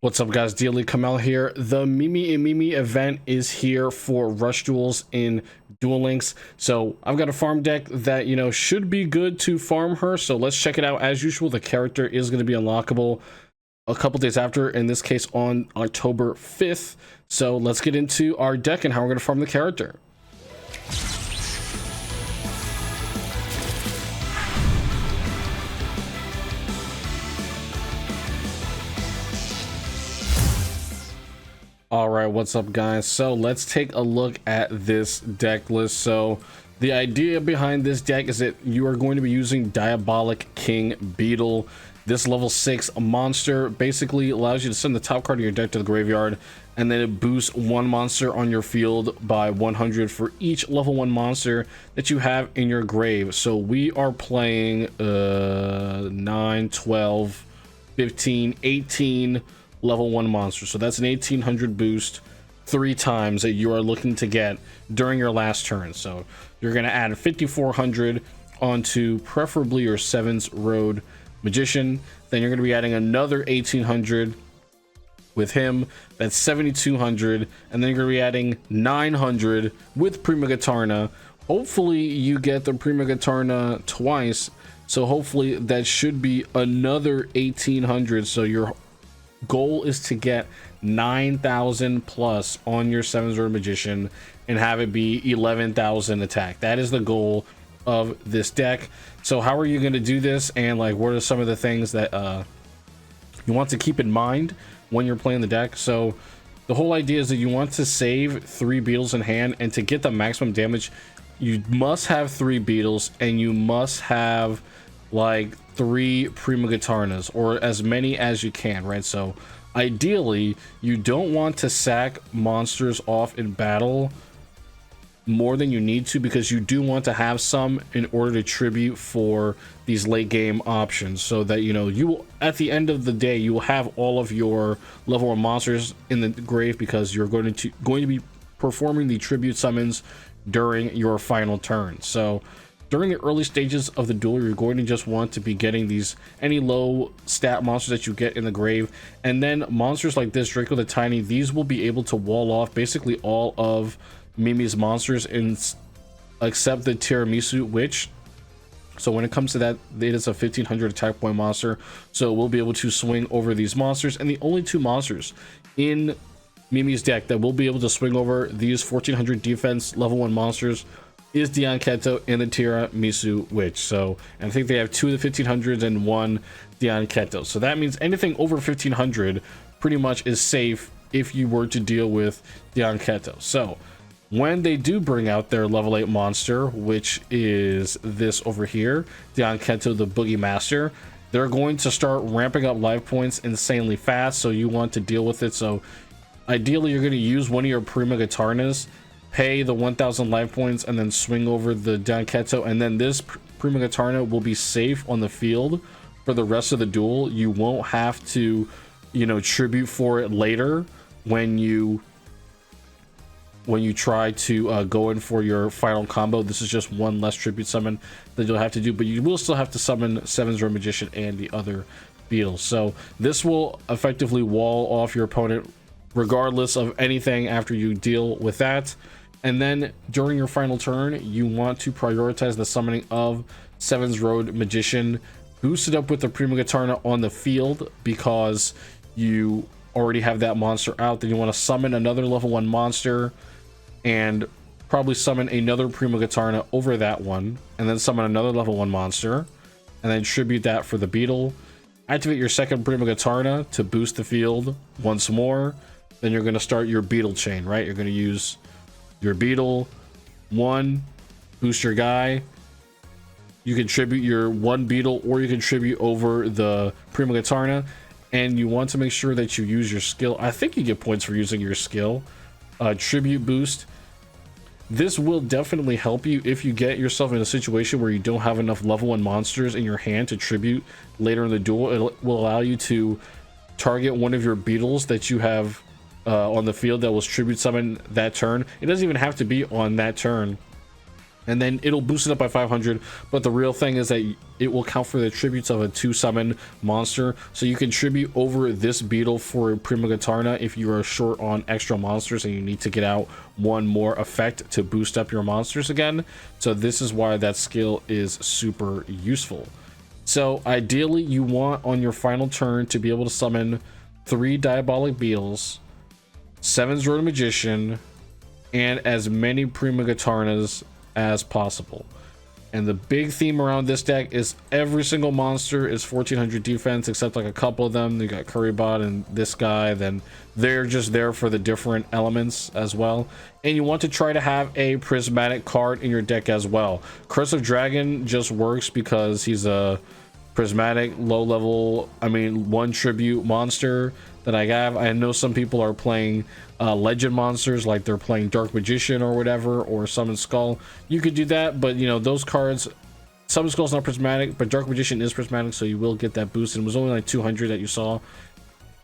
What's up, guys? Daily Kamel here. The Mimi and Mimi event is here for Rush Duels in Duel Links. So I've got a farm deck that, should be good to farm her. So let's check it out. As usual, the character is going to be unlockable a couple days after, in this case on October 5th. So let's get into our deck and how we're going to farm the character. All right, what's up, guys? So let's take a look at this deck list. So the idea behind this deck is that you are going to be using Diabolical King Beetle. This level 6 monster basically allows you to send the top card of your deck to the graveyard, and then it boosts one monster on your field by 100 for each level 1 monster that you have in your grave. So we are playing 9, 12, 15, 18 level 1 monster. So that's an 1800 boost 3 times that you are looking to get during your last turn. So you're going to add 5400 onto preferably your 7's Road Magician. Then you're going to be adding another 1800 with him. That's 7200. And then you're going to be adding 900 with Prima Gatarna. Hopefully you get the Prima Gatarna twice. So hopefully that should be another 1800. So your goal is to get 9,000 plus on your 7's Road Magician and have it be 11,000 attack. That is the goal of this deck. So how are you going to do this, and like what are some of the things that you want to keep in mind when you're playing the deck? So the whole idea is that you want to save 3 Beetles in hand, and to get the maximum damage you must have 3 Beetles, and you must have like 3 Prima Gatarnas, or as many as you can, right? So ideally you don't want to sack monsters off in battle more than you need to, because you do want to have some in order to tribute for these late game options, so that you will, at the end of the day, you will have all of your level 1 monsters in the grave, because you're going to be performing the tribute summons during your final turn. So during the early stages of the duel, you're going to just want to be getting any low stat monsters that you get in the grave, and then monsters like this Draco the Tiny, these will be able to wall off basically all of Mimi's monsters except the Tiramisu Witch. So when it comes to that, it is a 1500 attack point monster, so we'll be able to swing over these monsters. And the only 2 monsters in Mimi's deck that will be able to swing over these 1400 defense level 1 monsters is Dianketo and the Tiramisu Witch. So, and I think they have 2 of the 1500s and 1 Dianketo. So that means anything over 1500 pretty much is safe if you were to deal with Dianketo. So when they do bring out their level 8 monster, which is this over here, Dianketo the Boogie Master, they're going to start ramping up life points insanely fast, so you want to deal with it. So ideally you're going to use one of your Prima Gatarnas, pay the 1000 life points, and then swing over the Dianketo, and then this Prima Gatarna will be safe on the field for the rest of the duel. You won't have to tribute for it later when you try to go in for your final combo. This is just one less tribute summon that you'll have to do, but you will still have to summon 7's Road Magician and the other Beetles. So this will effectively wall off your opponent regardless of anything after you deal with that. And then during your final turn, you want to prioritize the summoning of 7's Road Magician, boosted up with the Prima Gatarna on the field, because you already have that monster out. Then you want to summon another level 1 monster and probably summon another Prima Gatarna over that one, and then summon another level 1 monster, and then tribute that for the Beetle. Activate your second Prima Gatarna to boost the field once more. Then you're going to start your Beetle chain, right? You're going to use your Beetle 1, boost your guy. You can tribute your 1 Beetle, or you can tribute over the Prima Gatarna, and you want to make sure that you use your skill. I think you get points for using your skill. Tribute boost. This will definitely help you if you get yourself in a situation where you don't have enough level 1 monsters in your hand to tribute later in the duel. It will allow you to target one of your Beetles that you have on the field that was tribute summon that turn. It doesn't even have to be on that turn. and then it'll boost it up by 500. But the real thing is that it will count for the attributes of a 2-summon monster, so you can tribute over this Beetle for Primogatarna if you are short on extra monsters and you need to get out one more effect to boost up your monsters again. So this is why that skill is super useful. So ideally you want on your final turn to be able to summon 3 Diabolic Beetles, 7 Zero Magician, and as many Primogatarnas as possible. And the big theme around this deck is every single monster is 1400 defense, except like a couple of them. You got Currybot and this guy, then they're just there for the different elements as well. And you want to try to have a prismatic card in your deck as well. Curse of Dragon just works because he's a prismatic low level, I mean 1 tribute monster that I have. I know some people are playing legend monsters, like they're playing Dark Magician or whatever, or Summon Skull. You could do that, but you know, those cards, Summon Skull is not prismatic, but Dark Magician is prismatic, so you will get that boost. And it was only like 200 that you saw.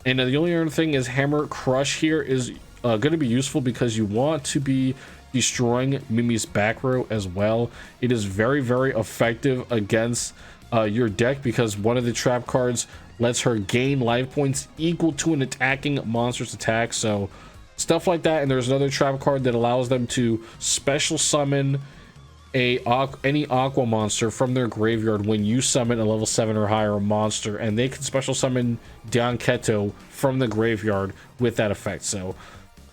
And the only other thing is Hammer Crush here is going to be useful because you want to be destroying Mimi's back row as well. It is very, very effective against your deck because one of the trap cards lets her gain life points equal to an attacking monster's attack. So stuff like that. And there's another trap card that allows them to special summon any aqua monster from their graveyard when you summon a level 7 or higher monster, and they can special summon Diabolical from the graveyard with that effect. So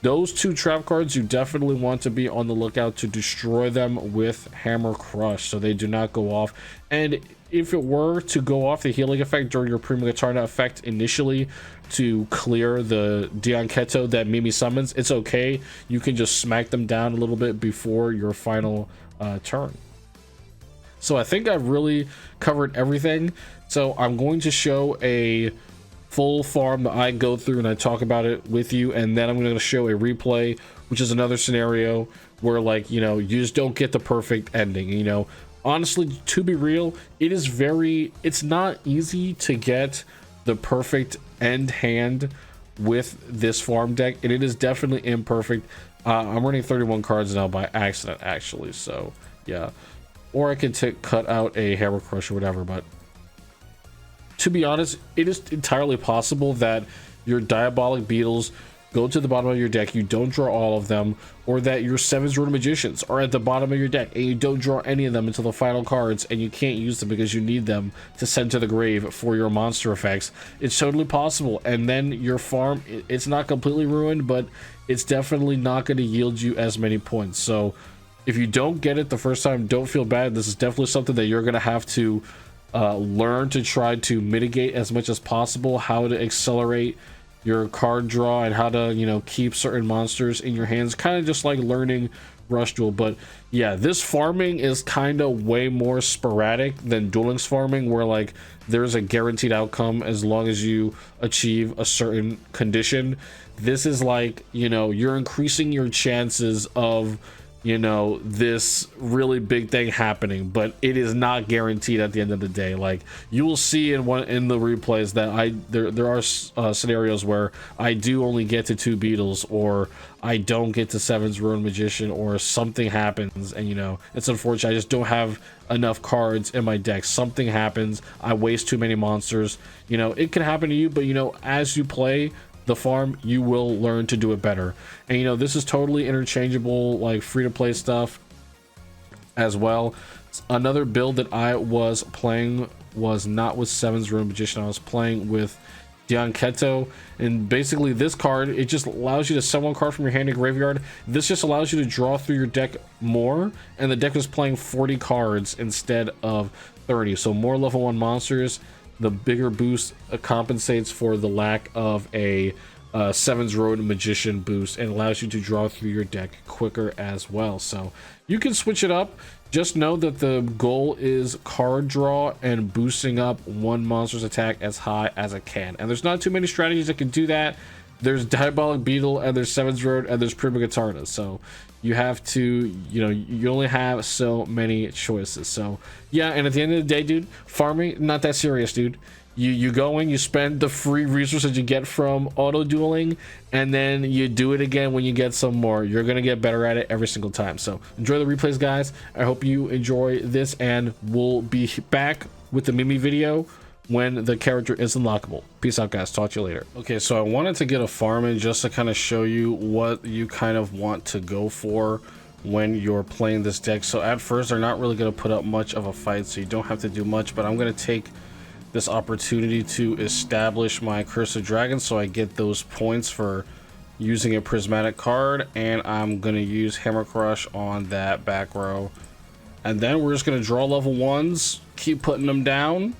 those 2 trap cards, you definitely want to be on the lookout to destroy them with Hammer Crush so they do not go off. And if it were to go off the healing effect during your Primogatarna effect initially to clear the Diabolical that Mimi summons, it's okay. You can just smack them down a little bit before your final turn. So I think I've really covered everything. So I'm going to show a full farm that I go through and I talk about it with you, and then I'm going to show a replay, which is another scenario where, like, you know, you just don't get the perfect ending. You know, honestly, to be real, it's not easy to get the perfect end hand with this farm deck, and it is definitely imperfect. I'm running 31 cards now by accident, actually, so yeah. Or I could cut out a Hammer Crush or whatever, but to be honest, it is entirely possible that your Diabolic Beetles go to the bottom of your deck, you don't draw all of them, or that your 7 Zero Magicians are at the bottom of your deck and you don't draw any of them until the final cards, and you can't use them because you need them to send to the grave for your monster effects. It's totally possible, and then your farm, it's not completely ruined, but it's definitely not going to yield you as many points. So if you don't get it the first time, don't feel bad. This is definitely something that you're going to have to learn to try to mitigate as much as possible, how to accelerate your card draw and how to, you know, keep certain monsters in your hands, kind of just like learning Rush Duel. But yeah, this farming is kind of way more sporadic than Duel Links farming, where like there's a guaranteed outcome as long as you achieve a certain condition. This is like, you know, you're increasing your chances of, you know, this really big thing happening, but it is not guaranteed at the end of the day. Like, you will see in the replays that there are scenarios where I do only get to 2 Beetles, or I don't get to 7 Zero Magician, or something happens and, you know, it's unfortunate. I just don't have enough cards in my deck. Something happens, I waste too many monsters. You know, it can happen to you, but you know, as you play the farm, you will learn to do it better. And you know, this is totally interchangeable, like free to play stuff as well. Another build that I was playing was not with 7 Zero Magician. I was playing with Diabolical, and basically this card, it just allows you to send 1 card from your hand to graveyard. This just allows you to draw through your deck more, and the deck is playing 40 cards instead of 30, so more level 1 monsters. The bigger boost compensates for the lack of a 7 Zero Magician boost, and allows you to draw through your deck quicker as well. So you can switch it up. Just know that the goal is card draw and boosting up one monster's attack as high as it can. And there's not too many strategies that can do that. There's Diabolic Beetle, and there's 7 Zero, and there's Primogatarna. So you have to, you know, you only have so many choices. So yeah, and at the end of the day, dude, farming, not that serious, dude. You go in, you spend the free resources you get from auto dueling, and then you do it again when you get some more. You're gonna get better at it every single time. So enjoy the replays, guys. I hope you enjoy this, and we'll be back with the Mimi video when the character is unlockable. Peace out, guys. Talk to you later. Okay, so I wanted to get a farm in just to kind of show you what you kind of want to go for when you're playing this deck. So at first, they're not really going to put up much of a fight, so you don't have to do much, but I'm going to take this opportunity to establish my Curse of Dragons so I get those points for using a prismatic card, and I'm going to use Hammer Crush on that back row. And then we're just going to draw level 1s, keep putting them down,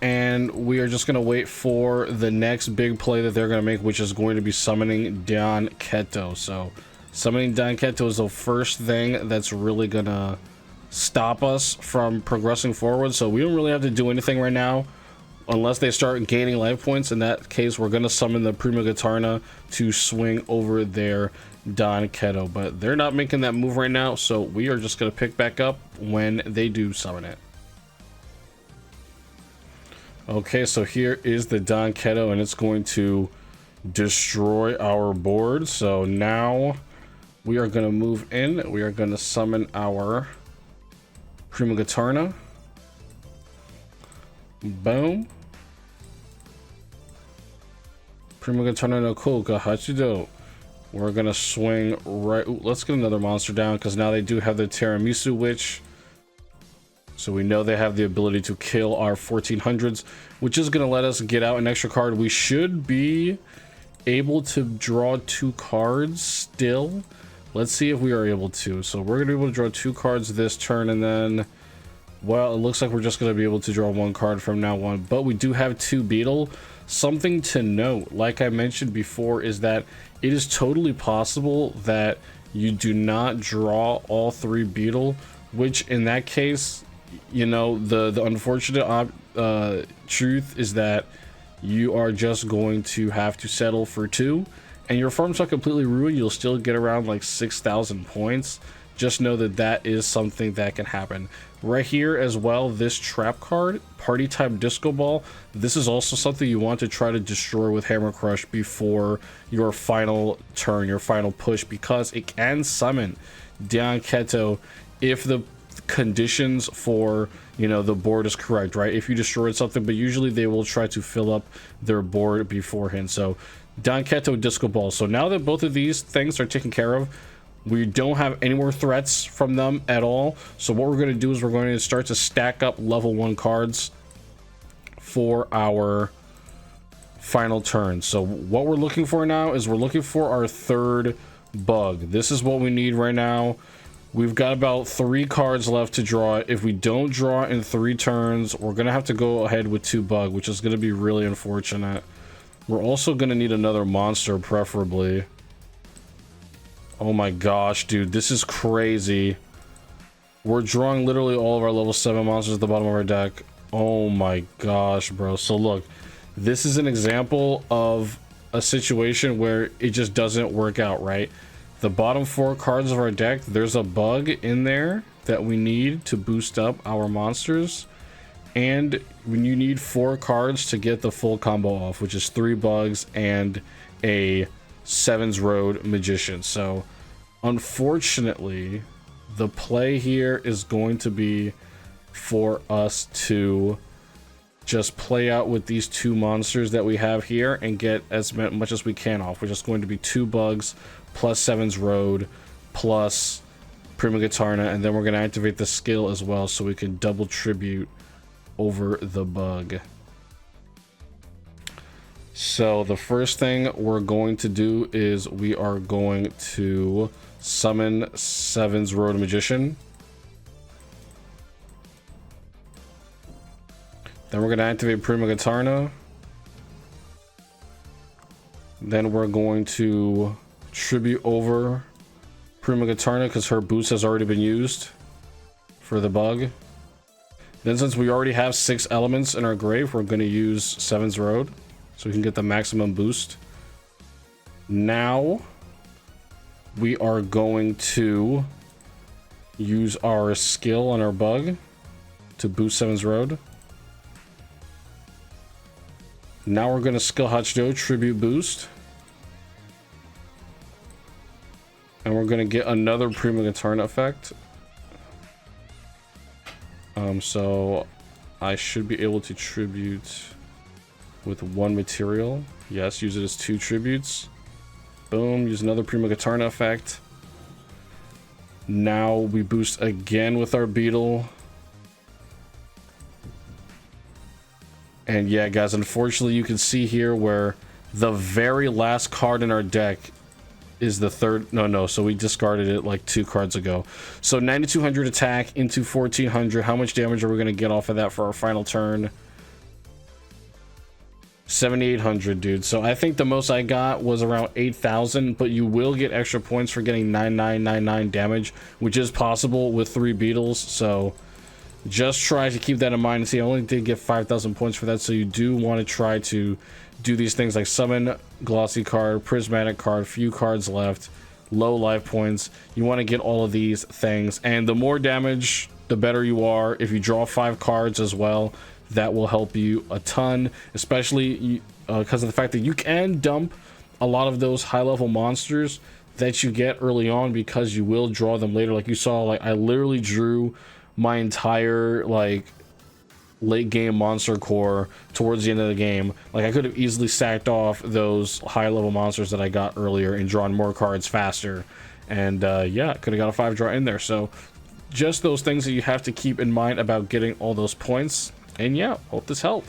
and we are just going to wait for the next big play that they're going to make, which is going to be summoning Don Keto. So summoning Don Keto is the first thing that's really going to stop us from progressing forward. So we don't really have to do anything right now unless they start gaining life points. In that case, we're going to summon the Prima Guitarna to swing over their Don Keto, but they're not making that move right now, so we are just going to pick back up when they do summon it. Okay, so here is the Don Keto, and it's going to destroy our board. So now we are going to move in. We are going to summon our Prima Guitarna. Boom. Prima Guitarna no Koka Hachido. We're going to swing right. Ooh, let's get another monster down because now they do have the Tiramisu Witch. So we know they have the ability to kill our 1400s, which is going to let us get out an extra card. We should be able to draw 2 cards still. Let's see if we are able to. So we're going to be able to draw 2 cards this turn, and then, well, it looks like we're just going to be able to draw 1 card from now on. But we do have 2 Beetle. Something to note, like I mentioned before, is that it is totally possible that you do not draw all 3 Beetle, which in that case, you know, the unfortunate truth is that you are just going to have to settle for 2, and your farm's not completely ruined. You'll still get around like 6,000 points. Just know that that is something that can happen. Right here as well, this trap card, Party Time Disco Ball, this is also something you want to try to destroy with Hammer Crush before your final turn, your final push, because it can summon Don Keto if the conditions for, you know, the board is correct, right? If you destroyed something, but usually they will try to fill up their board beforehand. So Don Keto Disco Ball. So now that both of these things are taken care of, we don't have any more threats from them at all. So what we're going to do is we're going to start to stack up level 1 cards for our final turn. So what we're looking for now is we're looking for our 3rd bug. This is what we need right now. We've got about 3 cards left to draw. If we don't draw in 3 turns, we're going to have to go ahead with 2 bug, which is going to be really unfortunate. We're also going to need another monster, preferably. Oh my gosh, dude, this is crazy. We're drawing literally all of our level 7 monsters at the bottom of our deck. Oh my gosh, bro. So look, this is an example of a situation where it just doesn't work out, right? The bottom 4 cards of our deck, there's a bug in there that we need to boost up our monsters. And when you need 4 cards to get the full combo off, which is 3 bugs and a 7's Road Magician. So unfortunately, the play here is going to be for us to just play out with these 2 monsters that we have here and get as much as we can off, which is going to be 2 bugs plus 7's Road plus Prima Guitarna, and then we're going to activate the skill as well so we can double tribute over the bug. So the first thing we're going to do is we are going to summon 7's Road Magician. Then we're going to activate Prima Guitarna. Then we're going to tribute over Prima Guitarna because her boost has already been used for the bug. Then since we already have 6 elements in our grave, we're going to use 7's Road so we can get the maximum boost. Now we are going to use our skill on our bug to boost 7's Road. Now we're going to Skill Hachdo Tribute Boost. And we're going to get another Prima Guitarna effect. So I should be able to tribute with one material. Yes, use it as 2 tributes. Boom, use another Prima Guitarna effect. Now we boost again with our Beetle. And yeah, guys, unfortunately, you can see here where the very last card in our deck is the third. No, so we discarded it like 2 cards ago. So 9200 attack into 1400. How much damage are we going to get off of that for our final turn? 7800, dude. So I think the most I got was around 8000, but you will get extra points for getting 9999 damage, which is possible with 3 Beetles. So just try to keep that in mind. See, I only did get 5000 points for that, so you do want to try to do these things like summon glossy card, prismatic card, few cards left, low life points. You want to get all of these things, and the more damage, the better you are. If you draw 5 cards as well, that will help you a ton, especially because of the fact that you can dump a lot of those high level monsters that you get early on, because you will draw them later. Like you saw, like I literally drew my entire like late game monster core towards the end of the game. Like I could have easily sacked off those high level monsters that I got earlier and drawn more cards faster, and yeah, could have got a 5 draw in there. So just those things that you have to keep in mind about getting all those points. And yeah, hope this helped.